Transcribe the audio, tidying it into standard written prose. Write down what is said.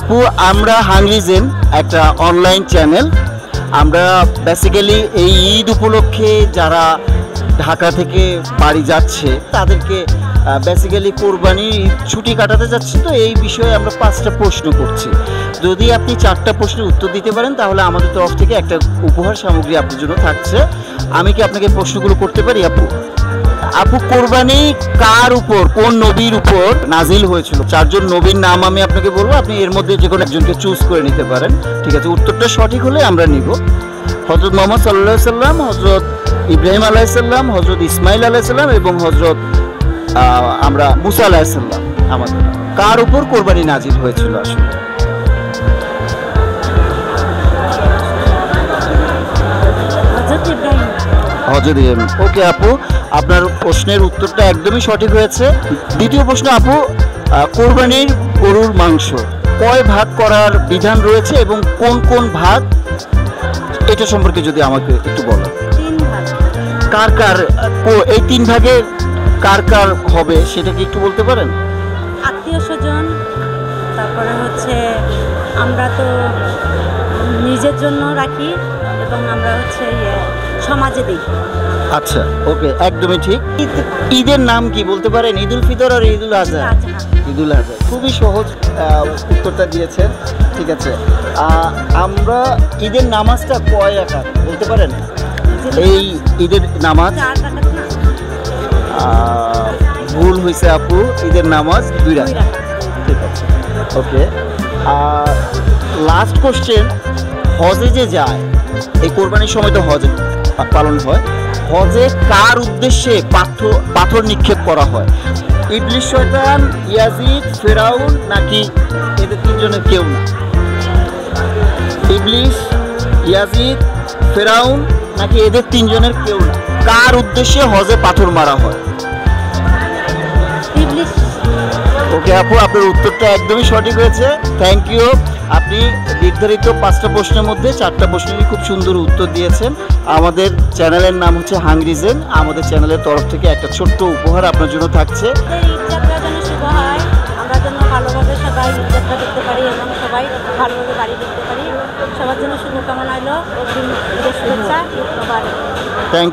আপু আমরা হাংরিজেন একটা অনলাইন চ্যানেল। আমরা বেসিক্যালি এই ঈদ উপলক্ষে যারা ঢাকা থেকে বাড়ি যাচ্ছে তাদেরকে বেসিক্যালি কোরবানির ছুটি কাটাতে যাচ্ছে, তো এই বিষয়ে আমরা 5টা প্রশ্ন করছি। যদি আপনি 4টা প্রশ্নের উত্তর দিতে পারেন তাহলে আমাদের তরফ থেকে একটা উপহার সামগ্রী আপনার জন্য থাকছে। আমি কি আপনাকে প্রশ্নগুলো করতে পারি আপু? আপু কোরবানি কার উপর, কোন নবীর উপর নাজিল হয়েছিল? 4জন নবীর নাম আমি আপনাকে বলবো, আপনি এর মধ্যে যে কোনো একজনকে চুজ করে নিতে পারেন। ঠিক আছে, উত্তরটা সঠিক হলে আমরা নিব। হযরত মুহাম্মদ সাল্লাল্লাহু আলাইহি সাল্লাম, হযরত ইব্রাহিম আলাইহিস সালাম, হযরত ইসমাইল আলাইহিস সালাম এবং হযরত আমরা মুসা আলাইহিস সালাম। আমাদের কার উপর কোরবানি নাজিল হয়েছিল আসলে? হযরত ইব্রাহিম। ওকে আপু, আপনার প্রশ্নের উত্তরটা একদমই সঠিক হয়েছে। দ্বিতীয় প্রশ্ন আপু, কোরবানির গরুর মাংস কয় ভাগ করার বিধান রয়েছে এবং কোন কোন ভাগ, এটা সম্পর্কে যদি আমাকে একটু বলেন। 3 ভাগ। কার কার এই 3 ভাগে কার কার হবে সেটা কি একটু বলতে পারেন? আত্মীয় স্বজন, তারপরে হচ্ছে আমরা তো নিজের জন্য রাখি এবং আমরা হচ্ছে সমাজে দিই। আচ্ছা, ওকে, একদমই ঠিক। ঈদের নাম কি বলতে পারেন? ঈদুল ফিতর আর ঈদুল আজহা? ঈদুল আজহা। খুবই সহজ উত্তরটা দিয়েছেন। ঠিক আছে, আমরা ঈদের নামাজটা কয় রাকাত বলতে পারেন? এই ঈদের নামাজ 4 রাকাত না? ভুল হয়েছে আপু, ঈদের নামাজ 2 রাকাত। ঠিক আছে, ওকে। লাস্ট কোশ্চেন, হজে যে যায়, এই কোরবানির সময় তো হজ পালন হয়, হজে কার উদ্দেশ্যে পাথর নিক্ষেপ করা হয়? ইবলিস, শয়তান, ইয়াজিদ, ফেরাউন নাকি এদের 3জনের কেউ না? ইবলিস, ইয়াজিদ, ফেরাউন নাকি এদের 3জনের কেউ না? কার উদ্দেশ্যে হজে পাথর মারা হয়? ইবলিস। ওকে আপু, আপনার উত্তরটা একদমই সঠিক হয়েছে। Thank you. আপনি নির্ধারিত 5টা প্রশ্নের মধ্যে 4টা প্রশ্নেরই খুব সুন্দর উত্তর দিয়েছেন। আমাদের চ্যানেলের নাম হচ্ছে হাংরিজেন। আমাদের চ্যানেলের তরফ থেকে একটা ছোট্ট উপহার আপনার জন্য থাকছে। ঈদযাত্রা যেন শুভ হয়, আমরা যেন ভালোভাবে সবাই ঈদযাত্রা দেখতে পারি এবং সবাই ভালোভাবে বাড়ি দেখতে পারি। সবার জন্য শুভকামনা হলো, অগ্রিম ঈদের শুভেচ্ছা। থ্যাংক